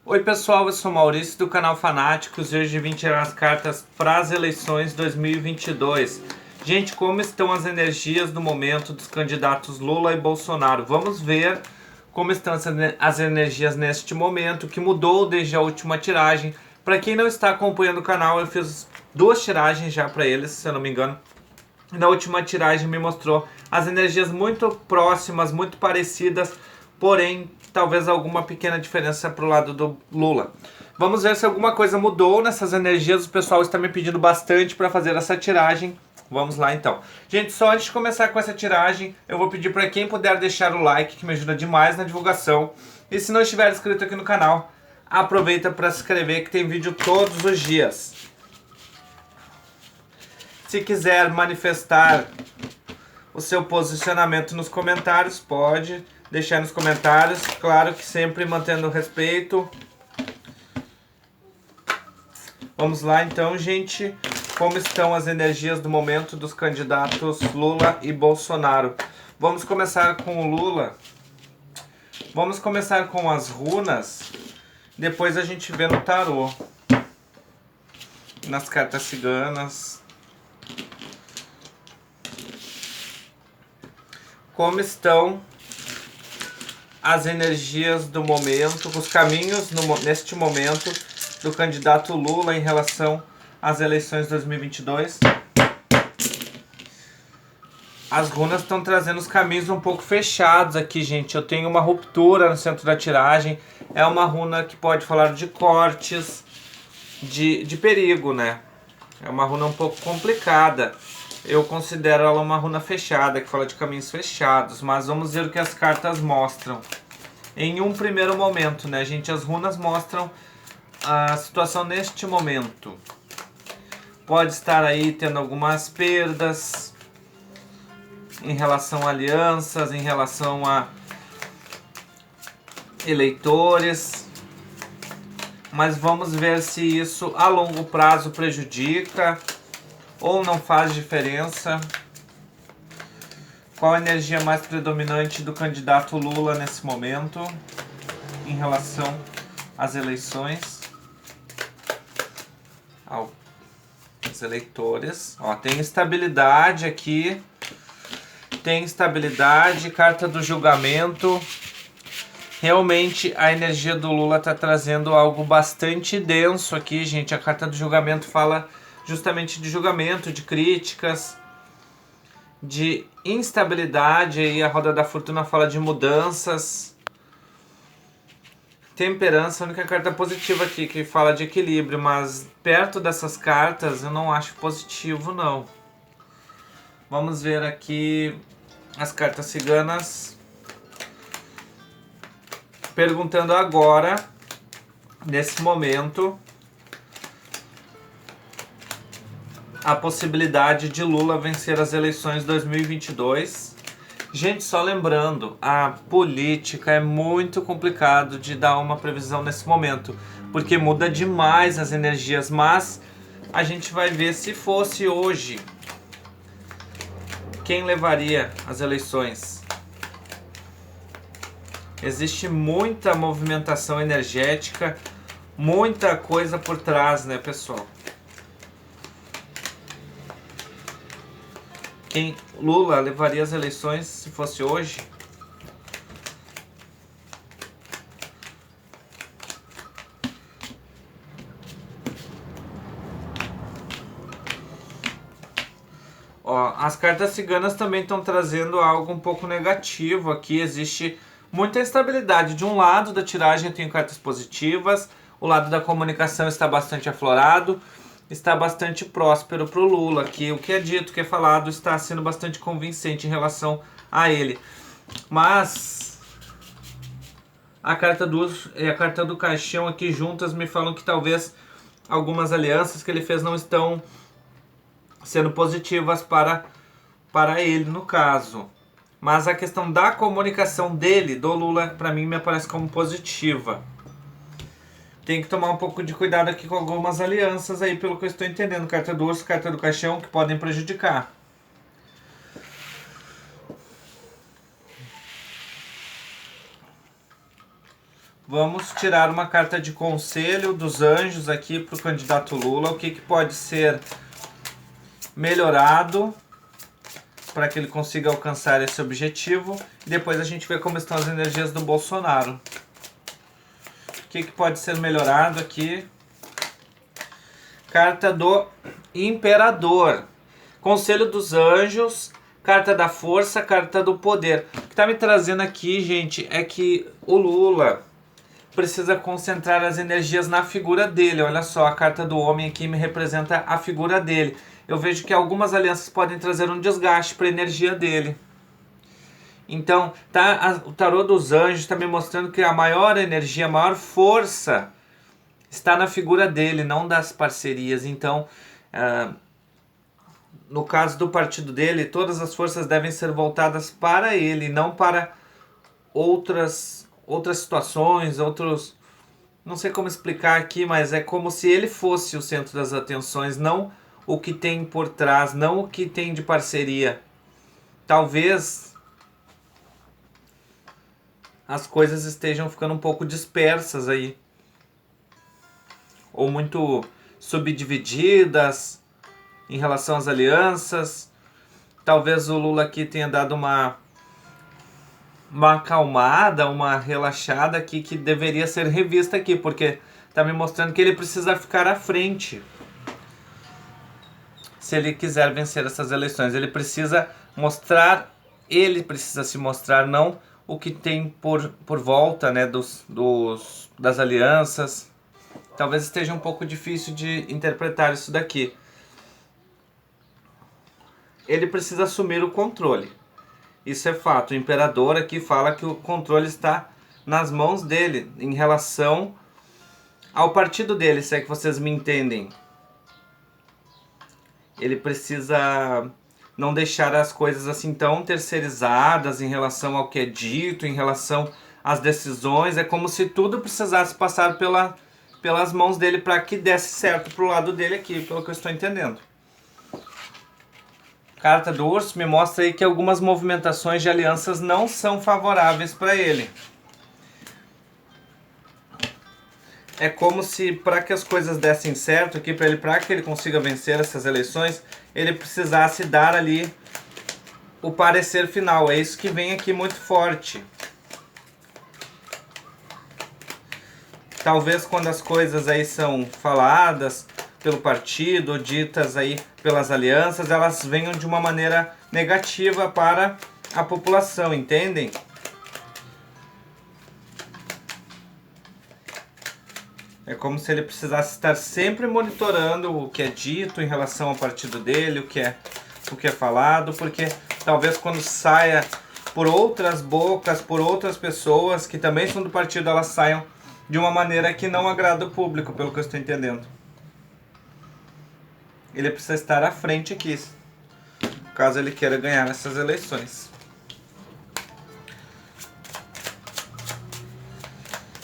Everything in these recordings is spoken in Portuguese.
Oi pessoal, eu sou Maurício do canal Fanáticos e hoje vim tirar as cartas para as eleições 2022. Gente, como estão as energias no momento dos candidatos Lula e Bolsonaro? Vamos ver como estão as energias neste momento, que mudou desde a última tiragem. Para quem não está acompanhando o canal, eu fiz duas tiragens já para eles, se eu não me engano. Na última tiragem me mostrou as energias muito próximas, muito parecidas, porém talvez alguma pequena diferença para o lado do Lula. Vamos ver se alguma coisa mudou nessas energias. O pessoal está me pedindo bastante para fazer essa tiragem. Vamos lá então. Gente, só antes de começar com essa tiragem, eu vou pedir para quem puder deixar o like, que me ajuda demais na divulgação. E se não estiver inscrito aqui no canal, aproveita para se inscrever que tem vídeo todos os dias. Se quiser manifestar o seu posicionamento nos comentários, pode deixar nos comentários. Claro que sempre mantendo o respeito. Vamos lá então, gente. Como estão as energias do momento dos candidatos Lula e Bolsonaro? Vamos começar com o Lula. Vamos começar com as runas. Depois a gente vê no tarô. Nas cartas ciganas. Como estão as energias do momento, os caminhos neste momento do candidato Lula em relação às eleições de 2022? As runas estão trazendo os caminhos um pouco fechados aqui, gente. Eu tenho uma ruptura no centro da tiragem. É uma runa que pode falar de cortes, de perigo, né? É uma runa um pouco complicada. Eu considero ela uma runa fechada, que fala de caminhos fechados. Mas vamos ver o que as cartas mostram. Em um primeiro momento, né, gente? As runas mostram a situação neste momento. Pode estar aí tendo algumas perdas em relação a alianças, em relação a eleitores. Mas vamos ver se isso a longo prazo prejudica ou não faz diferença. Qual a energia mais predominante do candidato Lula nesse momento em relação às eleições? Os eleitores. Ó, tem estabilidade aqui. Tem estabilidade, carta do julgamento. Realmente a energia do Lula está trazendo algo bastante denso aqui, gente. A carta do julgamento fala justamente de julgamento, de críticas, de instabilidade. Aí a roda da fortuna fala de mudanças. Temperança, a única carta positiva aqui que fala de equilíbrio, mas perto dessas cartas eu não acho positivo, não. Vamos ver aqui as cartas ciganas. Perguntando agora, nesse momento, a possibilidade de Lula vencer as eleições de 2022. Gente, só lembrando, a política é muito complicado de dar uma previsão nesse momento, porque muda demais as energias, mas a gente vai ver se fosse hoje, quem levaria as eleições. Existe muita movimentação energética, muita coisa por trás, né, pessoal? Quem Lula levaria as eleições se fosse hoje? Ó, as cartas ciganas também estão trazendo algo um pouco negativo aqui. Existe muita instabilidade. De um lado da tiragem eu tenho cartas positivas, o lado da comunicação está bastante aflorado, está bastante próspero para o Lula, que o que é dito, o que é falado está sendo bastante convincente em relação a ele. Mas a carta e a carta do caixão aqui juntas me falam que talvez algumas alianças que ele fez não estão sendo positivas para ele no caso. Mas a questão da comunicação dele, do Lula, para mim me aparece como positiva. Tem que tomar um pouco de cuidado aqui com algumas alianças aí, pelo que eu estou entendendo. Carta do urso, carta do caixão, que podem prejudicar. Vamos tirar uma carta de conselho dos anjos aqui para o candidato Lula. O que pode ser melhorado para que ele consiga alcançar esse objetivo. E depois a gente vê como estão as energias do Bolsonaro. O que pode ser melhorado aqui? Carta do Imperador. Conselho dos Anjos, carta da força, carta do poder. O que está me trazendo aqui, gente, é que o Lula precisa concentrar as energias na figura dele. Olha só, a carta do homem aqui me representa a figura dele. Eu vejo que algumas alianças podem trazer um desgaste para a energia dele. Então, o tarô dos anjos está me mostrando que a maior energia, a maior força está na figura dele, não das parcerias. Então, no caso do partido dele, todas as forças devem ser voltadas para ele, não para outras situações, outros... Não sei como explicar aqui, mas é como se ele fosse o centro das atenções, não o que tem por trás, não o que tem de parceria. Talvez as coisas estejam ficando um pouco dispersas aí, ou muito subdivididas em relação às alianças. Talvez o Lula aqui tenha dado uma acalmada, uma relaxada aqui que deveria ser revista aqui, porque está me mostrando que ele precisa ficar à frente. Se ele quiser vencer essas eleições, ele precisa se mostrar, não o que tem por volta, né, das alianças. Talvez esteja um pouco difícil de interpretar isso daqui. Ele precisa assumir o controle. Isso é fato. O imperador aqui fala que o controle está nas mãos dele em relação ao partido dele, se é que vocês me entendem. Ele precisa não deixar as coisas assim tão terceirizadas em relação ao que é dito, em relação às decisões. É como se tudo precisasse passar pelas mãos dele para que desse certo pro lado dele aqui, pelo que eu estou entendendo. Carta do Urso me mostra aí que algumas movimentações de alianças não são favoráveis para ele. É como se, para que as coisas dessem certo aqui para ele, para que ele consiga vencer essas eleições, ele precisasse dar ali o parecer final. É isso que vem aqui muito forte. Talvez quando as coisas aí são faladas pelo partido, ditas aí pelas alianças, elas venham de uma maneira negativa para a população, entendem? É como se ele precisasse estar sempre monitorando o que é dito em relação ao partido dele, o que é falado, porque talvez quando saia por outras bocas, por outras pessoas que também são do partido, elas saiam de uma maneira que não agrada o público, pelo que eu estou entendendo. Ele precisa estar à frente aqui, caso ele queira ganhar essas eleições.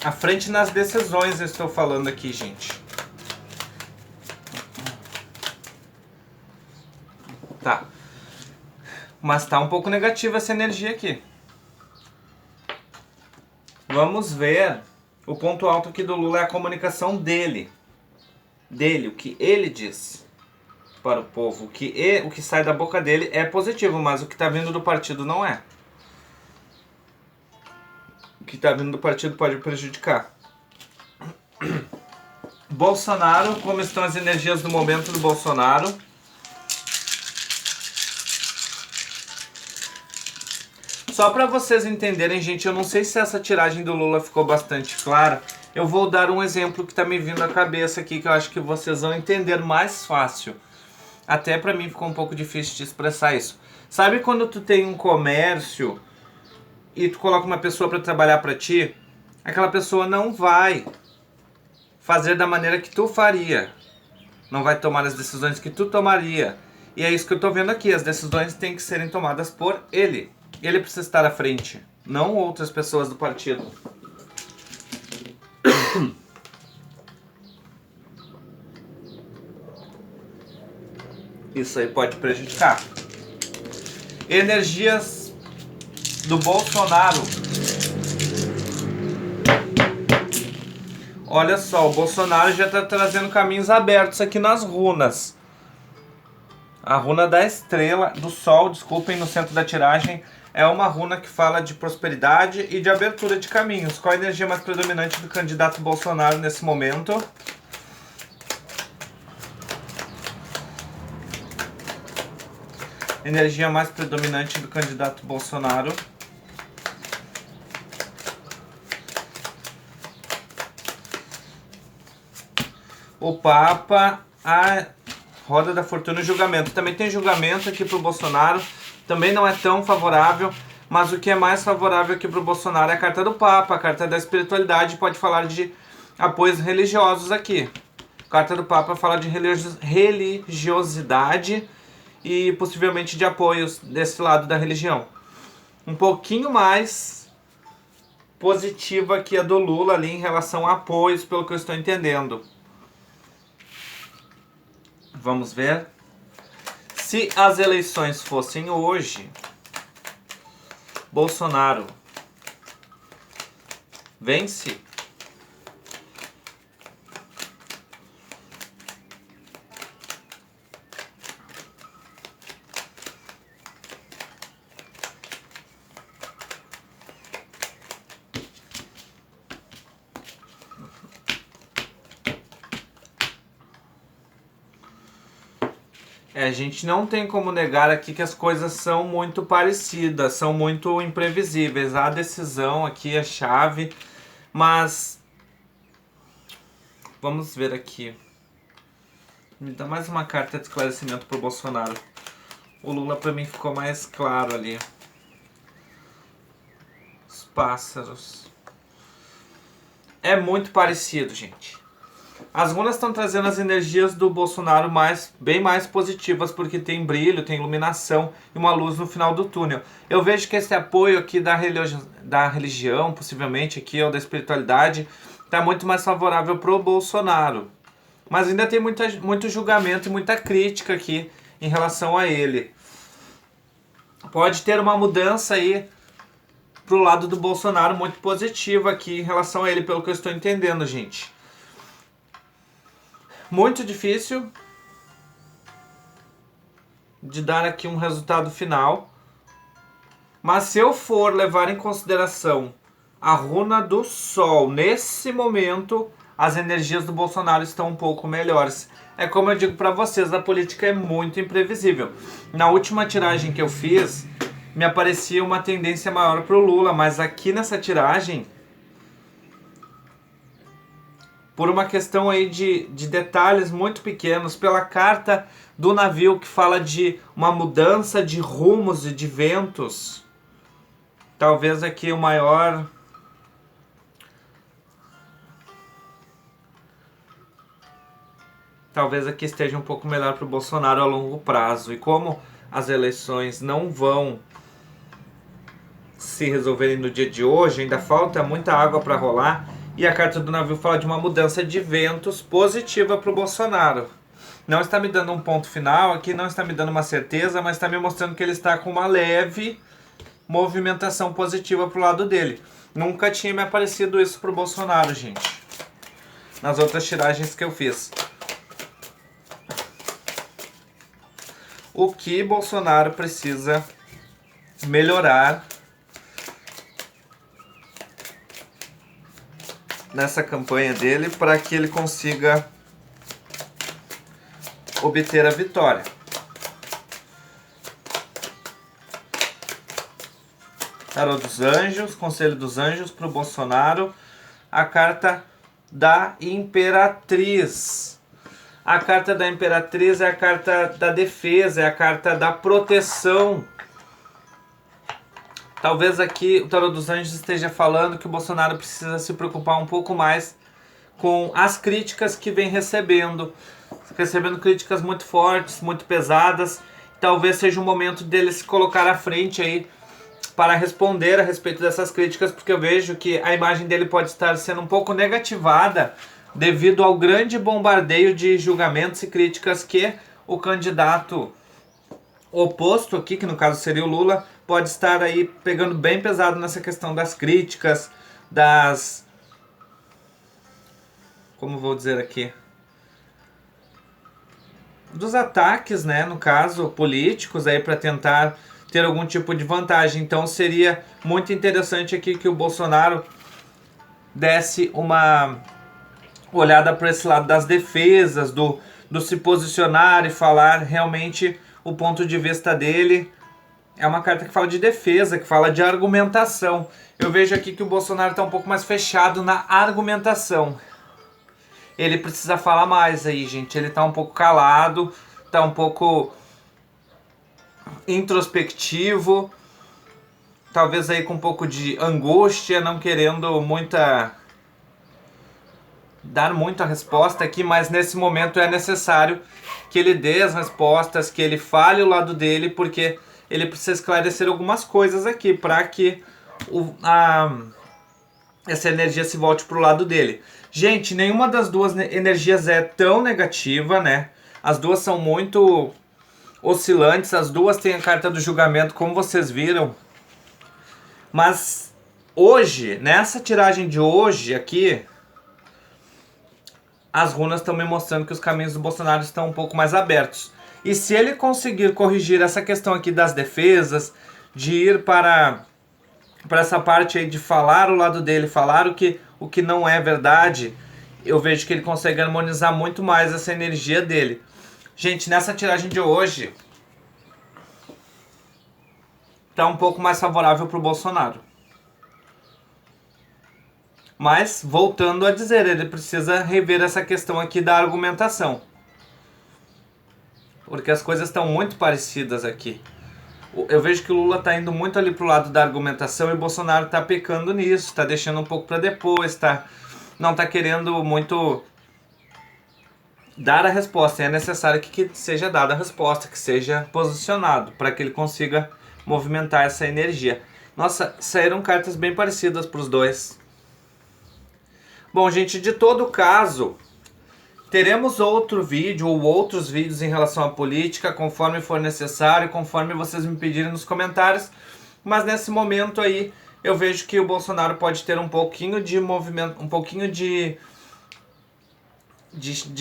À frente nas decisões eu estou falando aqui, gente. Tá. Mas tá um pouco negativa essa energia aqui. Vamos ver. O ponto alto aqui do Lula é a comunicação dele. O que ele diz para o povo. O que sai da boca dele é positivo, mas o que está vindo do partido não é. O que está vindo do partido pode prejudicar. Bolsonaro, como estão as energias do momento do Bolsonaro? Só para vocês entenderem, gente, eu não sei se essa tiragem do Lula ficou bastante clara. Eu vou dar um exemplo que está me vindo à cabeça aqui, que eu acho que vocês vão entender mais fácil. Até para mim ficou um pouco difícil de expressar isso. Sabe quando tu tem um comércio e tu coloca uma pessoa para trabalhar para ti? Aquela pessoa não vai fazer da maneira que tu faria. Não vai tomar as decisões que tu tomaria. E é isso que eu tô vendo aqui. As decisões têm que serem tomadas por ele. Ele precisa estar à frente, não outras pessoas do partido. Isso aí pode prejudicar. Energias do Bolsonaro. Olha só, o Bolsonaro já está trazendo caminhos abertos aqui nas runas. A runa da estrela, do sol, desculpem, no centro da tiragem, é uma runa que fala de prosperidade e de abertura de caminhos. Qual a energia mais predominante do candidato Bolsonaro nesse momento? Energia mais predominante do candidato Bolsonaro. O Papa, a roda da fortuna e o julgamento. Também tem julgamento aqui pro Bolsonaro. Também não é tão favorável. Mas o que é mais favorável aqui pro Bolsonaro é a carta do Papa. A carta da espiritualidade pode falar de apoios religiosos aqui. A carta do Papa fala de religiosidade e possivelmente de apoios desse lado da religião. Um pouquinho mais positiva aqui a do Lula ali em relação a apoios, pelo que eu estou entendendo. Vamos ver. Se as eleições fossem hoje, Bolsonaro vence? A gente não tem como negar aqui que as coisas são muito parecidas, são muito imprevisíveis. A decisão aqui é chave, mas vamos ver aqui. Me dá mais uma carta de esclarecimento pro Bolsonaro. O Lula pra mim ficou mais claro ali. Os pássaros. É muito parecido, gente. As runas estão trazendo as energias do Bolsonaro bem mais positivas, porque tem brilho, tem iluminação e uma luz no final do túnel. Eu vejo que esse apoio aqui da religião, possivelmente aqui, ou da espiritualidade, está muito mais favorável pro Bolsonaro. Mas ainda tem muito julgamento e muita crítica aqui em relação a ele. Pode ter uma mudança aí pro lado do Bolsonaro muito positiva aqui em relação a ele, pelo que eu estou entendendo, gente. Muito difícil de dar aqui um resultado final. Mas se eu for levar em consideração a runa do sol, nesse momento, as energias do Bolsonaro estão um pouco melhores. É como eu digo para vocês, a política é muito imprevisível. Na última tiragem que eu fiz, me aparecia uma tendência maior para o Lula, mas aqui nessa tiragem, por uma questão aí de detalhes muito pequenos, pela carta do navio que fala de uma mudança de rumos e de ventos, talvez aqui o maior... Talvez aqui esteja um pouco melhor para o Bolsonaro a longo prazo. E como as eleições não vão se resolverem no dia de hoje, ainda falta muita água para rolar, e a carta do navio fala de uma mudança de ventos positiva para o Bolsonaro. Não está me dando um ponto final aqui, não está me dando uma certeza, mas está me mostrando que ele está com uma leve movimentação positiva para o lado dele. Nunca tinha me aparecido isso para o Bolsonaro, gente, nas outras tiragens que eu fiz. O que Bolsonaro precisa melhorar nessa campanha dele para que ele consiga obter a vitória? Tarô dos Anjos, Conselho dos Anjos para o Bolsonaro. A carta da Imperatriz. A carta da Imperatriz é a carta da defesa, é a carta da proteção. Talvez aqui o Tarô dos Anjos esteja falando que o Bolsonaro precisa se preocupar um pouco mais com as críticas que vem recebendo críticas muito fortes, muito pesadas. Talvez seja o momento dele se colocar à frente aí para responder a respeito dessas críticas, porque eu vejo que a imagem dele pode estar sendo um pouco negativada devido ao grande bombardeio de julgamentos e críticas que o candidato oposto aqui, que no caso seria o Lula, pode estar aí pegando bem pesado nessa questão das críticas, como vou dizer aqui, dos ataques, né, no caso, políticos aí para tentar ter algum tipo de vantagem. Então seria muito interessante aqui que o Bolsonaro desse uma olhada para esse lado das defesas, do se posicionar e falar realmente o ponto de vista dele. É uma carta que fala de defesa, que fala de argumentação. Eu vejo aqui que o Bolsonaro está um pouco mais fechado na argumentação. Ele precisa falar mais aí, gente. Ele está um pouco calado, está um pouco introspectivo, talvez aí com um pouco de angústia, não querendo dar muita resposta aqui, mas nesse momento é necessário que ele dê as respostas, que ele fale o lado dele, porque ele precisa esclarecer algumas coisas aqui para que essa energia se volte pro lado dele. Gente, nenhuma das duas energias é tão negativa, né? As duas são muito oscilantes, as duas têm a carta do julgamento, como vocês viram. Mas hoje, nessa tiragem de hoje aqui, as runas estão me mostrando que os caminhos do Bolsonaro estão um pouco mais abertos. E se ele conseguir corrigir essa questão aqui das defesas, de ir para essa parte aí de falar o lado dele, falar o que não é verdade, eu vejo que ele consegue harmonizar muito mais essa energia dele. Gente, nessa tiragem de hoje, tá um pouco mais favorável para o Bolsonaro. Mas, voltando a dizer, ele precisa rever essa questão aqui da argumentação. Porque as coisas estão muito parecidas aqui. Eu vejo que o Lula está indo muito ali pro lado da argumentação e o Bolsonaro está pecando nisso, está deixando um pouco para depois, não está querendo muito dar a resposta. É necessário que seja dada a resposta, que seja posicionado, para que ele consiga movimentar essa energia. Nossa, saíram cartas bem parecidas para os dois. Bom, gente, de todo caso, teremos outro vídeo ou outros vídeos em relação à política, conforme for necessário, conforme vocês me pedirem nos comentários. Mas nesse momento aí, eu vejo que o Bolsonaro pode ter um pouquinho de movimento, um pouquinho de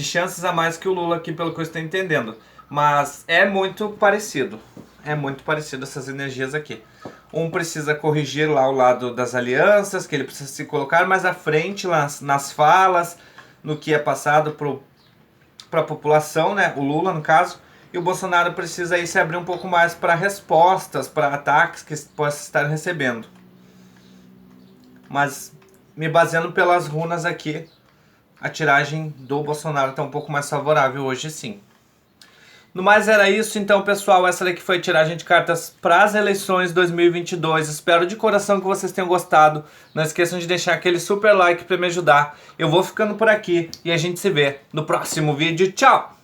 chances a mais que o Lula aqui, pelo que eu estou entendendo. Mas é muito parecido. É muito parecido essas energias aqui. Um precisa corrigir lá o lado das alianças, que ele precisa se colocar mais à frente nas falas, no que é passado para a população, né? O Lula, no caso. E o Bolsonaro precisa aí se abrir um pouco mais para respostas, para ataques que possa estar recebendo. Mas, me baseando pelas runas aqui, a tiragem do Bolsonaro está um pouco mais favorável hoje, sim. No mais era isso, então, pessoal, essa daqui foi a tiragem de cartas para as eleições 2022. Espero de coração que vocês tenham gostado. Não esqueçam de deixar aquele super like para me ajudar. Eu vou ficando por aqui e a gente se vê no próximo vídeo. Tchau!